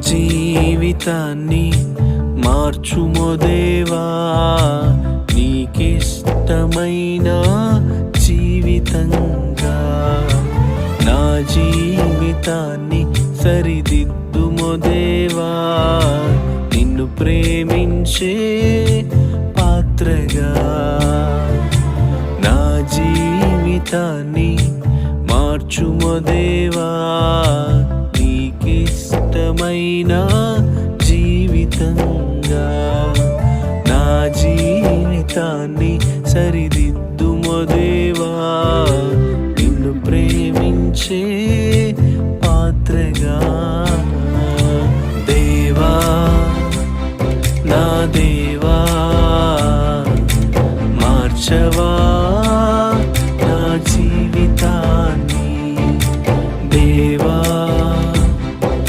జీవితాన్ని మార్చుమో దేవా, నీకిష్టమైన జీవితంగా. నా జీవితాన్ని సరిదిద్దుమో దేవా, నిన్ను ప్రేమించే పాత్రగా. నా జీవితాన్ని మార్చుమో దేవా, నీకిష్టమైన జీవితంగా. నా జీవితాన్ని సరిదిద్దుమో దేవా, నిన్ను ప్రేమించే